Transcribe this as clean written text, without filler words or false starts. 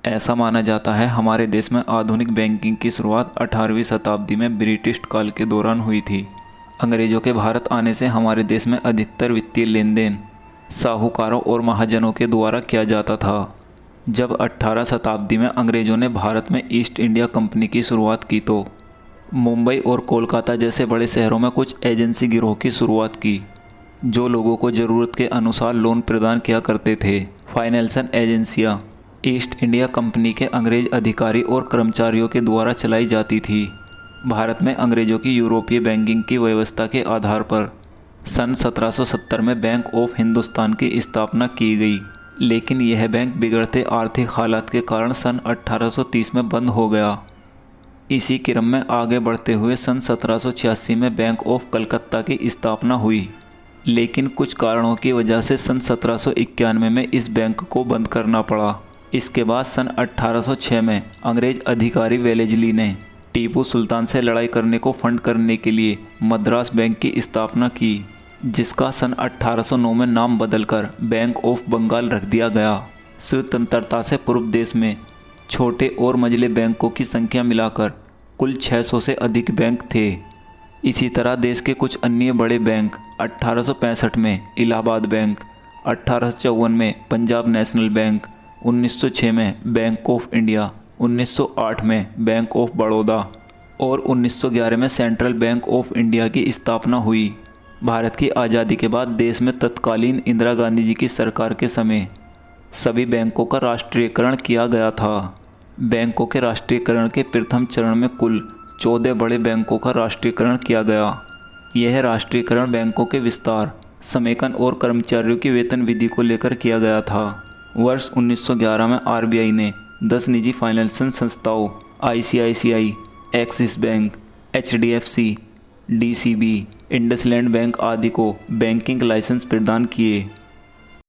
ऐसा माना जाता है हमारे देश में आधुनिक बैंकिंग की शुरुआत 18वीं शताब्दी में ब्रिटिश काल के दौरान हुई थी। अंग्रेज़ों के भारत आने से हमारे देश में अधिकतर वित्तीय लेन देन साहूकारों और महाजनों के द्वारा किया जाता था। जब 18 शताब्दी में अंग्रेज़ों ने भारत में ईस्ट इंडिया कंपनी की शुरुआत की तो मुंबई और कोलकाता जैसे बड़े शहरों में कुछ एजेंसी गिरोह की शुरुआत की, जो लोगों को ज़रूरत के अनुसार लोन प्रदान किया करते थे। फाइनेंशियल एजेंसियाँ ईस्ट इंडिया कंपनी के अंग्रेज अधिकारी और कर्मचारियों के द्वारा चलाई जाती थी। भारत में अंग्रेज़ों की यूरोपीय बैंकिंग की व्यवस्था के आधार पर सन 1770 में बैंक ऑफ हिंदुस्तान की स्थापना की गई, लेकिन यह बैंक बिगड़ते आर्थिक हालात के कारण सन 1830 में बंद हो गया। इसी क्रम में आगे बढ़ते हुए सन 1786 में बैंक ऑफ कलकत्ता की स्थापना हुई, लेकिन कुछ कारणों की वजह से सन 1791 में इस बैंक को बंद करना पड़ा। इसके बाद सन 1806 में अंग्रेज अधिकारी वेलेजली ने टीपू सुल्तान से लड़ाई करने को फंड करने के लिए मद्रास बैंक की स्थापना की, जिसका सन 1809 में नाम बदलकर बैंक ऑफ बंगाल रख दिया गया। स्वतंत्रता से पूर्व देश में छोटे और मझले बैंकों की संख्या मिलाकर कुल 600 से अधिक बैंक थे। इसी तरह देश के कुछ अन्य बड़े बैंक 1865 में इलाहाबाद बैंक, 1854 में पंजाब नेशनल बैंक, 1906 में बैंक ऑफ इंडिया, 1908 में बैंक ऑफ बड़ौदा और 1911 में सेंट्रल बैंक ऑफ इंडिया की स्थापना हुई। भारत की आज़ादी के बाद देश में तत्कालीन इंदिरा गांधी जी की सरकार के समय सभी बैंकों का राष्ट्रीयकरण किया गया था। बैंकों के राष्ट्रीयकरण के प्रथम चरण में कुल 14 बड़े बैंकों का राष्ट्रीयकरण किया गया। यह राष्ट्रीयकरण बैंकों के विस्तार, समेकन और कर्मचारियों की वेतन विधि को लेकर किया गया था। वर्ष 1911 में आरबीआई ने 10 निजी फाइनेंशियल संस्थाओं ICICI, axis bank, HDFC, DCB, IndusInd bank आदि को बैंकिंग लाइसेंस प्रदान किए।